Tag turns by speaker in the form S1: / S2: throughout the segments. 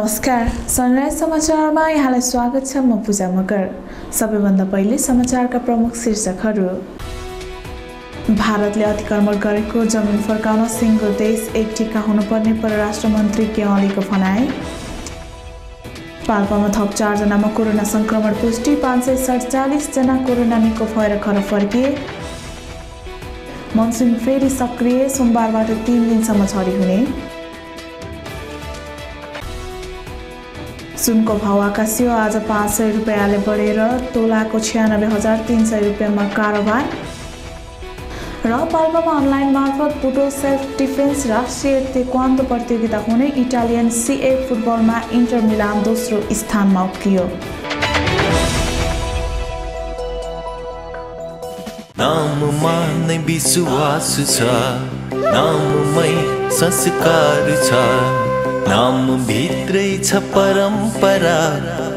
S1: नमस्कार, सनराइज समाचारमा यहाँलाई स्वागत छ। म पूजा मगर। सबैभन्दा पहिले समाचारका प्रमुख शीर्षकहरू। भारतले अतिक्रमण गरेको जमिन फर्काउन सिङ्गो देश एकटिका हुनुपर्ने परराष्ट्र मन्त्री गेवालीको भनाई। पाल्पामा थप 4 जनामा कोरोना संक्रमण पुष्टि, 547 जना कोरोना निको भएर घर फर्किए। मनसुन फेरि सक्रिय, सोमबारबाट 3 दिनसम्म झरी हुने। सुनको भाव आकाशियो, आज 500 रुपियाँले बढेर तोलाको 96,300 रुपियाँमा कारोबार। र पाल्पामा अनलाइन मार्फत बुडो सेल्फ डिफेन्स राष्ट्रिय तेक्वान्दो प्रतियोगिता हुने। इटालियन सीए फुटबलमा इन्टर मिलान दोस्रो स्थानमा उक्लियो।
S2: नाममा नै विश्वास छ, नाममै संस्कार छ, नाम भित्रै छ परम्परा,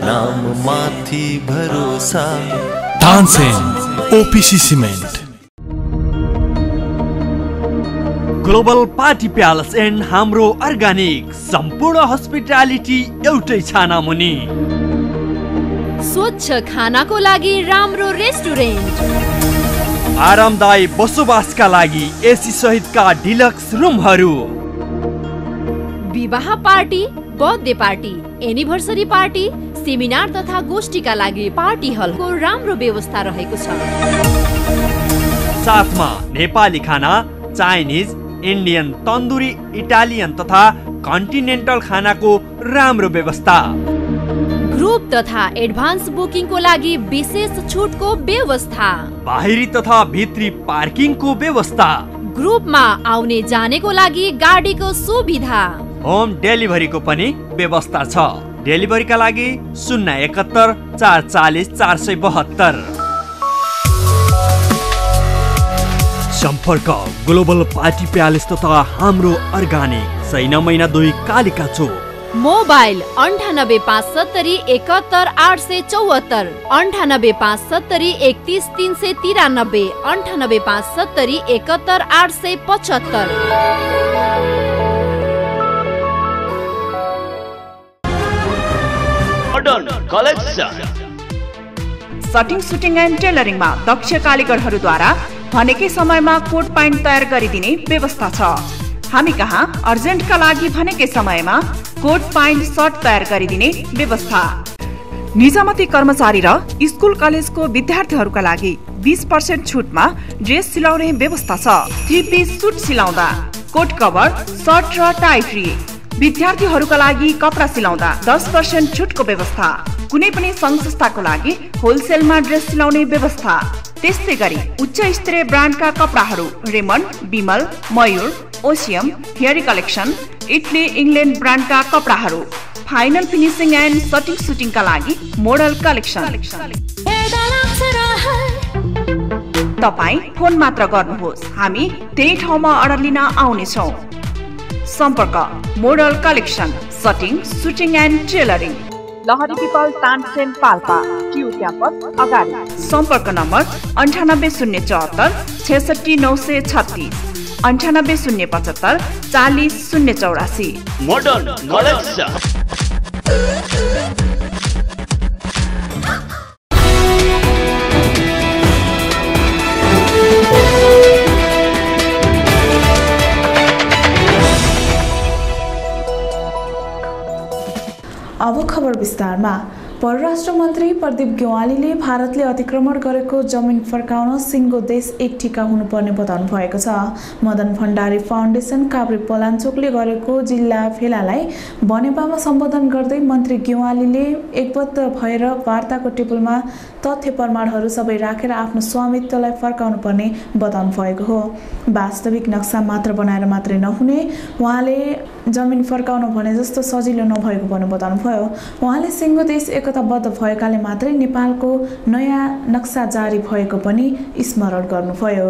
S2: नाम माथि भरोसा।
S3: Tansen OPC cement,
S4: global party palace and हाम्रो अर्गानिक, सम्पूर्ण हस्पिटालिटी एउटै छाना मुनि।
S5: स्वच्छ खानाको लागि राम्रो रेस्टुरेन्ट,
S4: आरामदायी बसोबासका लागि एसी सहितका डिलक्स रुमहरू,
S5: विवाह party, birthday party, anniversary party, seminar तथा गोष्ठीका लागि पार्टी हलको राम्रो व्यवस्था रहेको छ।
S4: साथमा नेपाली खाना, चाइनिज, इन्डियन, तन्दुरी, इटालियन तथा कन्टिनेन्टल खानाको राम्रो व्यवस्था।
S5: ग्रुप तथा एडभान्स बुकिङको लागि विशेष छुटको व्यवस्था।
S4: बाहिरी तथा भित्री पार्किङको व्यवस्था।
S5: ग्रुपमा आउने जानेको लागि गाडीको सुविधा।
S4: होम डेलिभरीको पनि व्यवस्था छ। डेलिभरीका लागि 071 440 472। सम्पर्क ग्लोबल पार्टी प्यालेस तथा हाम्रो अर्गानिक, सैना महिना 2 Kalika Chowk.
S5: Mobile 9857 71 874, 9857 31 393, 9857 71 875।
S6: Modern collection,
S7: shirting suiting and टेलरिङमा दक्ष कारिगरहरूद्वारा भनेकै समयमा कोट प्यान्ट तयार गरिदिने व्यवस्था छ। हामी कहाँ अर्जेन्टका लागि भनेकै समयमा कोट प्यान्ट सर्ट तयार गरिदिने व्यवस्था। निजामती कर्मचारी र स्कुल कलेजको विद्यार्थीहरूका लागि 20% छुटमा ड्रेस सिलाउने व्यवस्था छ। 3 पिस सुट सिलाउँदा कोट कभर, सर्ट र टाई फ्री। विद्यार्थीहरूका लागि कपडा सिलाउँदा 10% छुटको व्यवस्था। कुनै पनि सङ्घ संस्थाको लागि होलसेलमा ड्रेस सिलाउने व्यवस्था। त्यस्तै गरी उच्च स्तरीय ब्रान्डका कपडाहरू रेमन्ड, बिमल, मयूर, ओसियम, हेयरी कलेक्सन, इटली, इङ्ल्यान्ड ब्रान्डका कपडाहरू। फाइनल फिनिसिङ एन्ड सटिङ सुटिङका लागि मोडल कलेक्सन। तपाईँ फोन मात्र गर्नुहोस्, हामी त्यही ठाउँमा अर्डर लिन आउनेछौँ। सम्पर्क model collection, shirting suiting and tailoring, Lahari Pipal, Tansen, Palpa, TU campus अगाडि। सम्पर्क नम्बर 9804 66 936, 9875 40 084।
S6: Modern collection.
S1: अब खबर विस्तारमा। परराष्ट्र मन्त्री प्रदीप गेवालीले भारतले अतिक्रमण गरेको जमिन फर्काउन सिङ्गो देश एकटिका हुनुपर्ने बताउनु भएको छ। मदन भण्डारी फाउन्डेसन काभ्रे पलाञ्चोकले गरेको जिल्ला भेलालाई बनेपामा सम्बोधन गर्दै मन्त्री गेवालीले एकबद्ध भएर वार्ताको टेबलमा तथ्य प्रमाणहरू सबै राखेर आफ्नो स्वामित्वलाई फर्काउनु पर्ने बताउनु भएको हो। वास्तविक नक्सा मात्र बनाएर मात्रै नहुने, उहाँले जमिन फर्काउन भने जस्तो सजिलो नभएको पनि बताउनु भयो। उहाँले सिङ्गो देश एकताबद्ध भएकाले मात्रै नेपालको नयाँ नक्सा जारी भएको पनि स्मरण गर्नुभयो।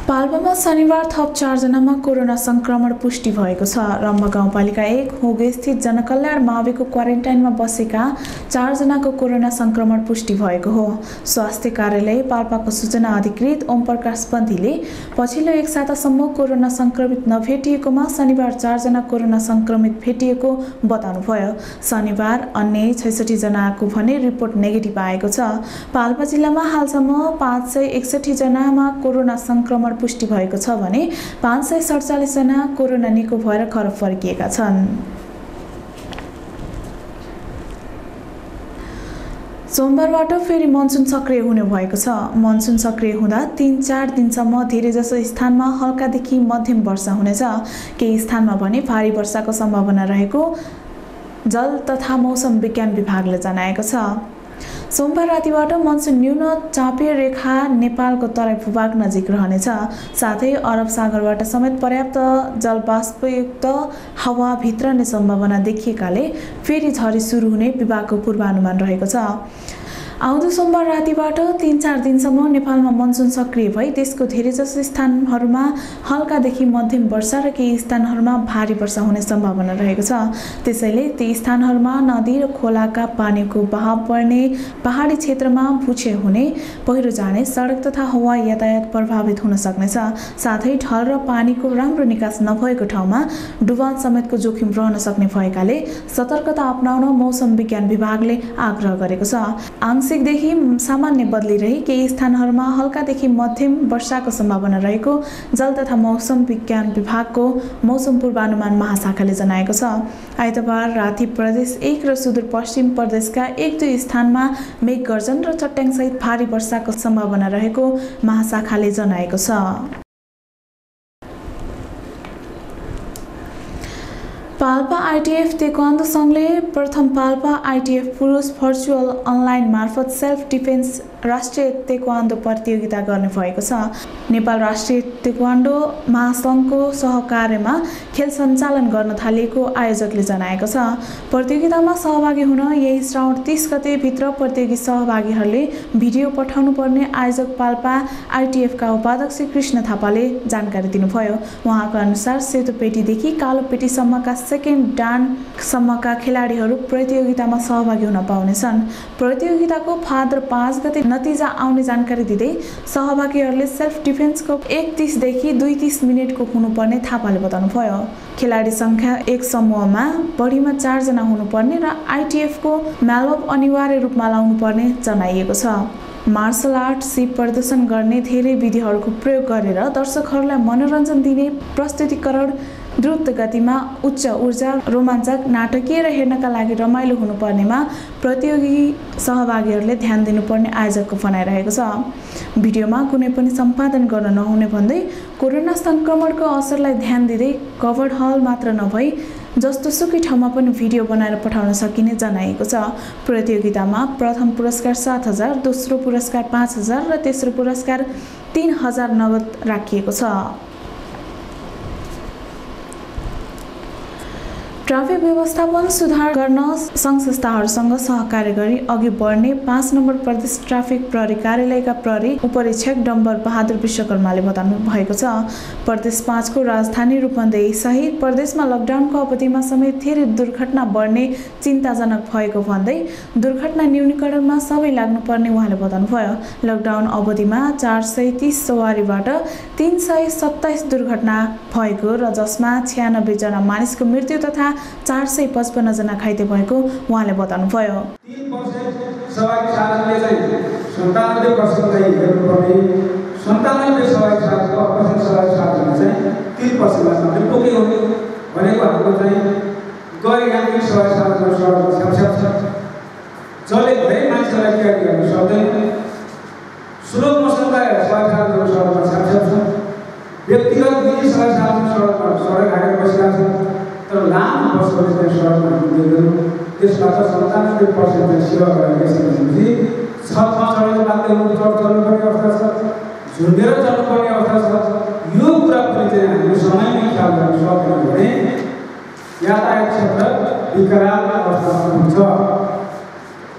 S1: पाल्पामा शनिबार थप 4 जनामा कोरोना संक्रमण पुष्टि भएको छ। रम्बा गाउँपालिका 1 होगेस्थित जनकल्याण माविको क्वारेन्टाइनमा बसेका 4 जनाको कोरोना संक्रमण पुष्टि भएको हो। स्वास्थ्य कार्यालय पाल्पाको सूचना अधिकृत ओम प्रकाश पन्थीले पछिल्लो 1 सातासम्म कोरोना संक्रमित नभेटिएकोमा शनिबार 4 जना कोरोना संक्रमित भेटिएको बताउनुभयो। शनिबार अन्य 66 जनाको भने रिपोर्ट नेगेटिभ आएको छ। पाल्पा जिल्लामा हालसम्म 561 जनामा कोरोना संक्रमण पुष्टि भएको छ भने 547 जना कोरोना निको भएर घर फर्किएका छन्। सोमबारबाट फेरि मनसुन सक्रिय हुने भएको छ। मनसुन सक्रिय हुँदा 3-4 दिनसम्म धेरैजसो स्थानमा हल्कादेखि मध्यम वर्षा हुनेछ। केही स्थानमा भने भारी वर्षाको सम्भावना रहेको जल तथा मौसम विज्ञान विभागले जनाएको छ। सोमबार रातिबाट मनसुन न्यून चापीय रेखा नेपालको तराई भूभाग नजिक रहनेछ। साथै अरब सागरबाट समेत पर्याप्त जलवाष्पयुक्त हावा भित्रने सम्भावना देखिएकाले फेरि झरी सुरु हुने विभागको पूर्वानुमान रहेको छ। आउँदो सोमबार रातिबाट 3-4 दिनसम्म नेपालमा मनसुन सक्रिय भई देशको धेरैजसो स्थानहरूमा हल्कादेखि मध्यम वर्षा र केही स्थानहरूमा भारी वर्षा हुने सम्भावना रहेको छ। त्यसैले ती स्थानहरूमा नदी र खोलाका पानीको बहाव बढ्ने, पहाडी क्षेत्रमा भुचे हुने, पहिरो जाने, सडक तथा हवाई यातायात प्रभावित हुन सक्नेछ। साथै ढल र पानीको राम्रो निकास नभएको ठाउँमा डुबान समेतको जोखिम रहन सक्ने भएकाले सतर्कता अपनाउन मौसम विज्ञान विभागले आग्रह गरेको छ। आंशिकदेखि सामान्य बदली रही केही स्थानहरूमा हल्कादेखि मध्यम वर्षाको सम्भावना रहेको जल तथा मौसम विज्ञान विभागको मौसम पूर्वानुमान महाशाखाले जनाएको छ। आइतबार राति प्रदेश 1 र सुदूरपश्चिम प्रदेशका 1-2 स्थानमा मेघगर्जन र चट्याङसहित भारी वर्षाको सम्भावना रहेको महाशाखाले जनाएको छ। पाल्पा आइटिएफ तेक्वान्दो संघले प्रथम पाल्पा आइटिएफ पुरुष भर्चुअल अनलाइन मार्फत सेल्फ डिफेन्स राष्ट्रिय तेक्वान्दो प्रतियोगिता गर्ने भएको छ। नेपाल राष्ट्रिय तेक्वान्दो महासङ्घको सहकार्यमा खेल सञ्चालन गर्न थालिएको आयोजकले जनाएको छ। प्रतियोगितामा सहभागी हुन यही श्रावण 30 गते भित्र प्रतियोगी सहभागीहरूले भिडियो पठाउनु पर्ने आयोजक पाल्पा आइटिएफका उपाध्यक्ष कृष्ण थापाले जानकारी दिनुभयो। उहाँका अनुसार सेतो पेटीदेखि कालो पेटीसम्मका सेकेन्ड डानसम्मका खेलाडीहरू प्रतियोगितामा सहभागी हुन पाउनेछन्। प्रतियोगिताको फादर 5 गते नतिजा आउने जानकारी दिँदै सहभागीहरूले सेल्फ डिफेन्सको 1:30 देखि 2:30 मिनेटको हुनुपर्ने थापाले बताउनुभयो। खेलाडी संख्या 1 समूहमा बढीमा 4 जना हुनुपर्ने र आइटिएफको म्यालअप अनिवार्य रूपमा लाउनुपर्ने जनाइएको छ। मार्शल आर्ट सिप प्रदर्शन गर्ने धेरै विधिहरूको प्रयोग गरेर दर्शकहरूलाई मनोरञ्जन दिने प्रस्तुतिकरण द्रुत गतिमा उच्च ऊर्जा रोमाञ्चक नाटकीय र हेर्नका लागि रमाइलो हुनुपर्नेमा प्रतियोगी सहभागीहरूले ध्यान दिनुपर्ने आयोजकको भनाइरहेको छ। भिडियोमा कुनै पनि सम्पादन गर्न नहुने भन्दै कोरोना संक्रमणको असरलाई ध्यान दिँदै कभर्ड हल मात्र नभई जस्तो सुकै ठाउँमा पनि भिडियो बनाएर पठाउन सकिने जनाइएको छ। प्रतियोगितामा प्रथम पुरस्कार 7,000, दोस्रो पुरस्कार 5,000 र तेस्रो पुरस्कार 3,000 नगद राखिएको छ। ट्राफिक व्यवस्थापन सुधार गर्न सङ्घ संस्थाहरूसँग सहकार्य गरी अघि बढ्ने 5 नम्बर प्रदेश ट्राफिक प्रहरी कार्यालयका प्रहरी उपरीक्षक डम्बर बहादुर विश्वकर्माले बताउनु भएको छ। प्रदेश 5 को राजधानी रूपन्देही सहित प्रदेशमा लकडाउनको अवधिमा समेत धेरै दुर्घटना बढ्ने चिन्ताजनक भएको भन्दै दुर्घटना न्यूनीकरणमा सबै लाग्नुपर्ने उहाँले बताउनुभयो। लकडाउन अवधिमा 430 सवारीबाट 327 दुर्घटना भएको र जसमा 96 जना मानिसको मृत्यु तथा 455 जना घाइते भएको उहाँले बताउनुभयो।
S8: 3% सवारी साधनले चाहिँ 97% चाहिँ हेर्नुपर्ने 97 सवारी साधनको अपरेसन सवारी साधन चाहिँ 3% मात्र टोके हुने भनेको हाम्रो चाहिँ गैर यान्त्रिक सवारी साधनको सडकमा छ्यापछ्याप छ। जसले धेरै मान्छेलाई क्यारी गर्न सक्दैन। स्लो मोसनका सवारी साधनहरू सडकमा छ्यापछ्याप छ। व्यक्तिगत निजी सवारी साधन सडकमा सडक घाटेर बसिरहेका छन्। तर लामो वर्षले चाहिँ सडकमा हिँड्दैनन्। त्यसबाट 97% चाहिँ सेवा गरिसकेपछि छतमा चढेर मात्रै चल्नुपर्ने अवस्था छ, झुन्डेर चल्नुपर्ने अवस्था छ। यो कुरा पनि चाहिँ हामीले समयमै ख्याल गर्न सक्यौँ भने यातायात क्षेत्र विकराल अवस्थामा हुन्छ।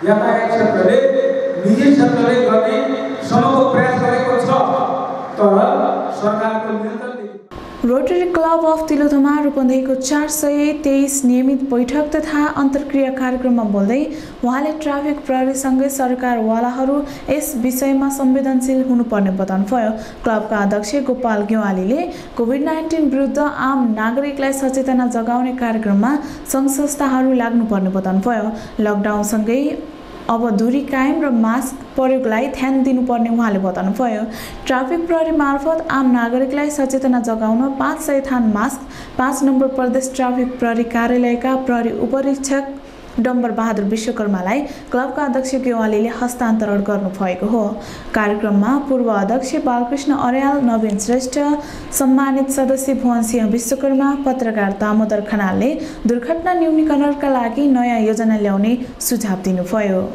S8: यातायात क्षेत्रले निजी क्षेत्रले गर्ने समग्र प्रयास गरेको छ, तर सरकारको नियन्त्रणदेखि
S1: रोटरी क्लब अफ तिलोधमा रूपन्देहीको 423 नियमित बैठक तथा अन्तर्क्रिया कार्यक्रममा बोल्दै उहाँले ट्राफिक प्रहरीसँगै सरकारवालाहरू यस विषयमा संवेदनशील हुनुपर्ने बताउनुभयो। क्लबका अध्यक्ष गोपाल गेवालीले कोभिड-19 विरुद्ध आम नागरिकलाई सचेतना जगाउने कार्यक्रममा सङ्घ संस्थाहरू लाग्नुपर्ने बताउनुभयो। लकडाउनसँगै अब दूरी कायम र मास्क प्रयोगलाई ध्यान दिनुपर्ने उहाँले बताउनुभयो। ट्राफिक प्रहरी मार्फत आम नागरिकलाई सचेतना जगाउन 500 थान मास्क 5 नम्बर प्रदेश ट्राफिक प्रहरी कार्यालयका प्रहरी उपरीक्षक डम्बर बहादुर विश्वकर्मालाई क्लबका अध्यक्ष गेवालीले हस्तान्तरण गर्नुभएको हो। कार्यक्रममा पूर्व अध्यक्ष बालकृष्ण अर्याल, नवीन श्रेष्ठ, सम्मानित सदस्य भुवनसिंह विश्वकर्मा, पत्रकार दामोदर खनालले दुर्घटना न्यूनीकरणका लागि नयाँ योजना ल्याउने सुझाव दिनुभयो।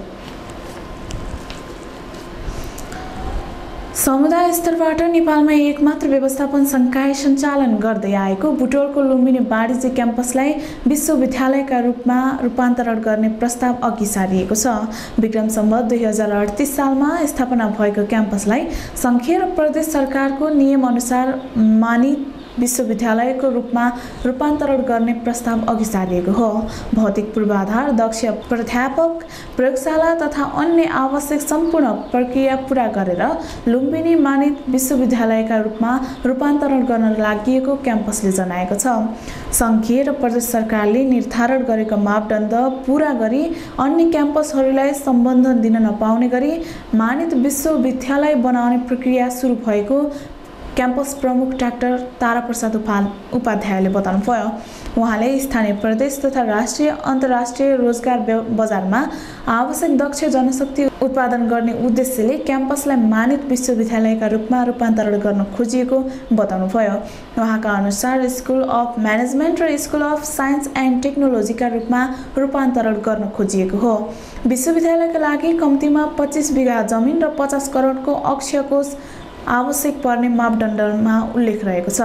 S1: समुदाय स्तरबाट नेपालमा एकमात्र व्यवस्थापन संकाय सञ्चालन गर्दै आएको बुटोलको लुम्बिनी वाणिज्य क्याम्पसलाई विश्वविद्यालयका रूपमा रूपान्तरण गर्ने प्रस्ताव अघि सारिएको छ। विक्रम सम्वत 2038 सालमा स्थापना भएको क्याम्पसलाई संघीय र प्रदेश सरकारको नियमअनुसार मानित विश्वविद्यालयको रूपमा रूपान्तरण गर्ने प्रस्ताव अघि सारिएको हो। भौतिक पूर्वाधार, दक्ष प्राध्यापक, प्रयोगशाला तथा अन्य आवश्यक सम्पूर्ण प्रक्रिया पूरा गरेर लुम्बिनी मानित विश्वविद्यालयका रूपमा रूपान्तरण गर्न लागि क्याम्पसले जनाएको छ। संघीय र प्रदेश सरकारले निर्धारण गरेको मापदण्ड पूरा गरी अन्य क्याम्पसहरूलाई सम्बन्धन दिन नपाउने गरी मानित विश्वविद्यालय बनाउने प्रक्रिया सुरु भएको क्याम्पस प्रमुख डाक्टर ताराप्रसाद उपाध्यायले बताउनुभयो। उहाँले स्थानीय प्रदेश तथा राष्ट्रिय अन्तर्राष्ट्रिय रोजगार बजारमा आवश्यक दक्ष जनशक्ति उत्पादन गर्ने उद्देश्यले क्याम्पसलाई मानित विश्वविद्यालयका रूपमा रूपान्तरण गर्न खोजिएको बताउनुभयो। उहाँका अनुसार स्कुल अफ म्यानेजमेन्ट र स्कुल अफ साइन्स एन्ड टेक्नोलोजीका रूपमा रूपान्तरण गर्न खोजिएको हो। विश्वविद्यालयका लागि कम्तीमा 25 बिघा जमिन र 50 करोडको अक्षय कोष आवश्यक पर्ने मापदण्डमा उल्लेख रहेको छ।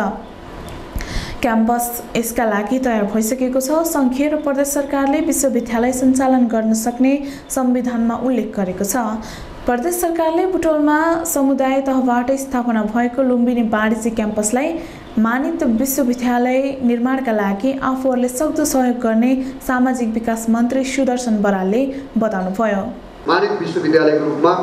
S1: क्याम्पस यसका लागि तयार भइसकेको छ। संघीय र प्रदेश सरकारले विश्वविद्यालय सञ्चालन गर्न सक्ने संविधानमा उल्लेख गरेको छ। प्रदेश सरकारले बुटोलमा समुदाय तहबाट स्थापना भएको लुम्बिनी वाणिज्य क्याम्पसलाई मानित विश्वविद्यालय निर्माणका लागि आफूहरूले सक्दो सहयोग गर्ने सामाजिक विकास मन्त्री सुदर्शन बरालले बताउनुभयो।
S9: मानित विश्वविद्यालयको रूपमा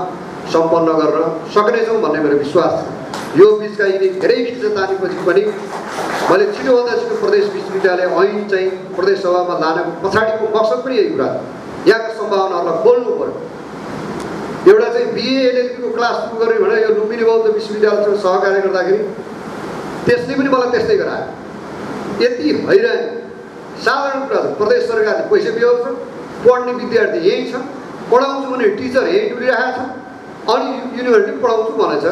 S9: सम्पन्न गर्न सक्नेछौँ भन्ने मेरो विश्वास छ। यो बिचका यिनी धेरै खिचतानीपछि पनि मैले छिटोभन्दा छिटो प्रदेश विश्वविद्यालय ऐन चाहिँ प्रदेश सभामा लानको पछाडिको मकसद पनि यही कुरा हो। यहाँको सम्भावनाहरूलाई खोल्नु पर्यो। एउटा चाहिँ बिए एलएलबीको क्लास सुरु गर्यो भने यो लुम्बिनी बौद्ध विश्वविद्यालयसँग सहकार्य गर्दाखेरि त्यसले पनि मलाई त्यस्तै गरायो। यति भइरह्यो। साधारण कुरा छ। प्रदेश सरकारले पैसा बिहोर्छ, पढ्ने विद्यार्थी यही छ, पढाउँछु भने टिचर यही डुलिरहेको छ, अनि युनिभर्सिटी पढाउँछु भनेछ,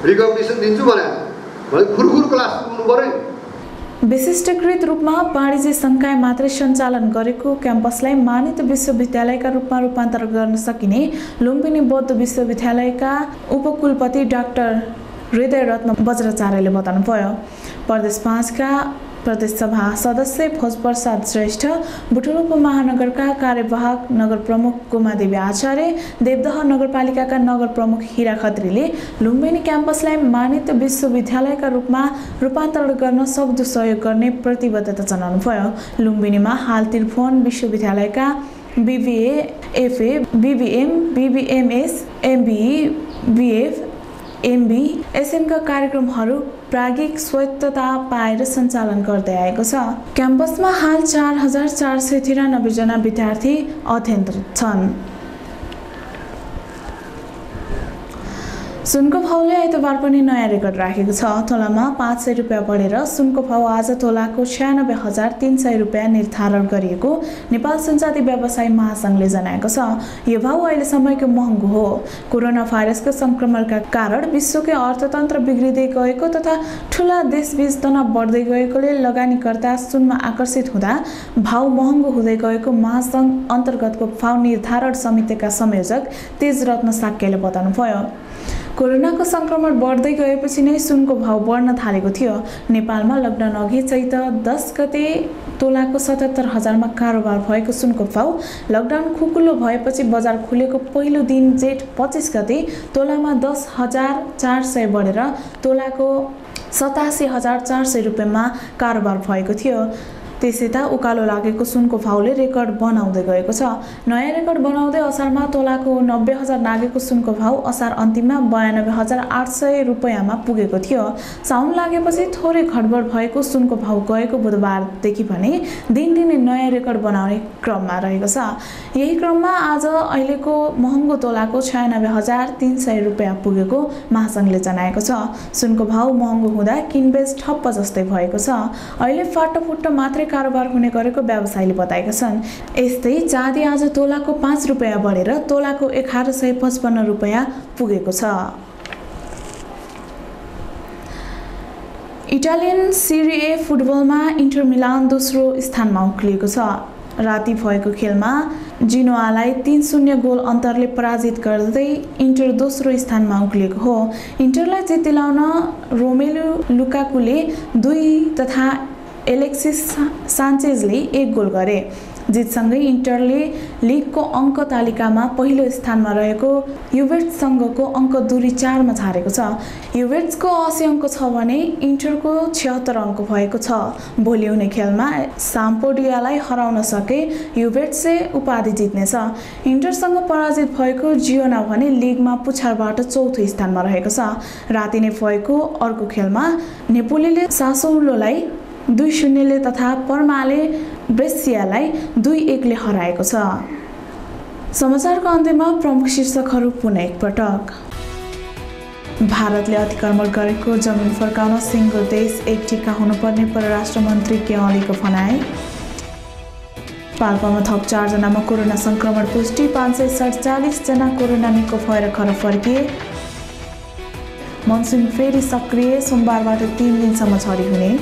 S9: रिकग्निसन दिन्छु भनेको छ भने खुरखुर क्लास हुनु पर्यो।
S1: विशिष्टकृत रूपमा वाणिज्य संकाय मात्रै सञ्चालन गरेको क्याम्पसलाई मानित विश्वविद्यालयका रूपमा रूपान्तरण गर्न सकिने लुम्बिनी बौद्ध विश्वविद्यालयका उपकुलपति डाक्टर हृदयरत्न वज्राचार्यले बताउनुभयो। प्रदेश 5 का प्रदेश सभा सदस्य भोजप्रसाद श्रेष्ठ, बुटोल उपमहानगरका कार्यवाहक नगर प्रमुख गोमादेवी आचार्य, देवदह नगरपालिकाका नगर प्रमुख हिरा खत्रीले लुम्बिनी क्याम्पसलाई मानित विश्वविद्यालयका रूपमा रूपान्तरण गर्न सक्दो सहयोग गर्ने प्रतिबद्धता जनाउनुभयो। लुम्बिनीमा हाल त्रिभुवन विश्वविद्यालयका BBA, FA, BBM, BBMS, MBE, BF, MB, SMका कार्यक्रमहरू प्राज्ञिक स्वायत्तता पाएर सञ्चालन गर्दै आएको छ। क्याम्पसमा हाल 4493 जना विद्यार्थी अध्ययनरत छन्। सुनको भाउले आइतबार पनि नयाँ रेकर्ड राखेको छ। तोलामा 500 रुपियाँ बढेर सुनको भाउ आज तोलाको 96,300 रुपियाँ निर्धारण गरिएको नेपाल सञ्चादी व्यवसायी महासङ्घले जनाएको छ। यो भाउ अहिलेसम्मको महँगो हो। कोरोना भाइरसको संक्रमणका कारण विश्वकै अर्थतन्त्र बिग्रिँदै गएको तथा ठूला देशबीच तनाव बढ्दै गएकोले लगानीकर्ता सुनमा आकर्षित हुँदा भाउ महँगो हुँदै गएको महासङ्घ अन्तर्गतको भाउ निर्धारण समितिका संयोजक तेजरत्न साक्यले बताउनुभयो। कोरोनाको संक्रमण बढ्दै गएपछि नै सुनको भाउ बढ्न थालेको थियो। नेपालमा लकडाउन अघि चैत 10 गते तोलाको 77,000मा कारोबार भएको सुनको भाउ लकडाउन खुकुलो भएपछि बजार खुलेको पहिलो दिन जेठ 25 गते तोलामा 10,400 बढेर तोलाको 87,400 रुपियाँमा कारोबार भएको थियो। त्यसैता उकालो लागेको सुनको भाउले रेकर्ड बनाउँदै गएको छ। नयाँ रेकर्ड बनाउँदै असारमा तोलाको 90,000 नागेको सुनको भाउ असार अन्तिममा 92,800 रुपियाँमा पुगेको थियो। साउन लागेपछि थोरै घटबड भएको सुनको भाउ गएको बुधबारदेखि भने दिनदिनै नयाँ रेकर्ड बनाउने क्रममा रहेको छ। यही क्रममा आज अहिलेको महँगो तोलाको 96,300 रुपियाँ पुगेको महासङ्घले जनाएको छ। सुनको भाउ महँगो हुँदा किनबेच ठप्प जस्तै भएको छ। अहिले फाटोफुट्टो मात्रै कारोबार हुने गरेको व्यवसायीले बताएका छन्। यस्तै चाँदी आज तोलाको 5 रुपियाँ बढेर तोलाको 1155 रुपियाँ पुगेको छ। इटालियन सिरी ए फुटबलमा इन्टर मिलान दोस्रो स्थानमा उक्लिएको छ। राति भएको खेलमा जिनोआलाई 3-0 गोल अन्तरले पराजित गर्दै इन्टर दोस्रो स्थानमा उक्लिएको हो। इन्टरलाई जित दिलाउन रोमेलु लुकाकुले 2 तथा एलेक्सिस सान्चेजले 1 गोल गरे। जितसँगै इन्टरले लिगको अङ्क तालिकामा पहिलो स्थानमा रहेको युभेन्टससँगको अङ्क दूरी 4 मा छाडेको छ। युभेन्टसको 80 अङ्क छ भने इन्टरको 76 अङ्क भएको छ। भोलि हुने खेलमा साम्पोडियालाई हराउन सके युभेन्टसले उपाधि जित्नेछ। इन्टरसँग पराजित भएको जियोना भने लिगमा पुछारबाट चौथो स्थानमा रहेको छ। राति नै भएको अर्को खेलमा नेपोलीले सासोलोलाई 2-0 तथा पर्माले ब्रेसियालाई 2-1 ले हराएको छ। समाचारको अन्त्यमा प्रमुख शीर्षकहरू पुनः एकपटक। भारतले अतिक्रमण गरेको जमिन फर्काउन सिङ्गो देश एक टिका हुनुपर्ने परराष्ट्र मन्त्री केवालीको भनाई। पाल्पामा थप 4 जनामा कोरोना संक्रमण पुष्टि, 547 जना कोरोना निको भएर घर फर्किए। मनसुन फेरि सक्रिय, सोमबारबाट 3 दिनसम्म झरी हुने।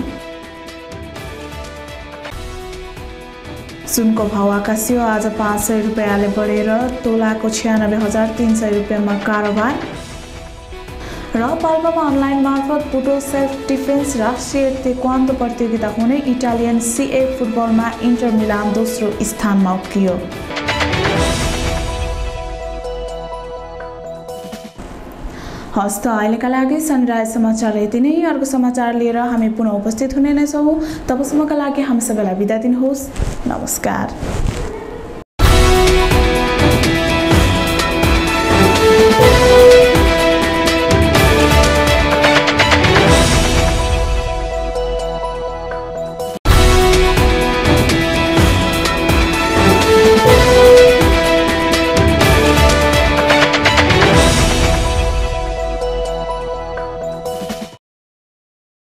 S1: सुनको भाउ आकाशियो, आज 500 रुपियाँले बढेर तोलाको 96,300 रुपियाँमा कारोबार। र पाल्पामा अनलाइन मार्फत बुडो सेल्फ डिफेन्स राष्ट्रिय तेक्वान्दो प्रतियोगिता हुने। इटालियन सिए फुटबलमा इन्टर मिलान दोस्रो स्थानमा उक्लियो। हस्त अहिलेका लागि सनराइज समाचार यति नै। अर्को समाचार लिएर हामी पुनः उपस्थित हुने नै छौँ। तबसम्मका लागि हामी सबैलाई बिदा दिनुहोस्। नमस्कार।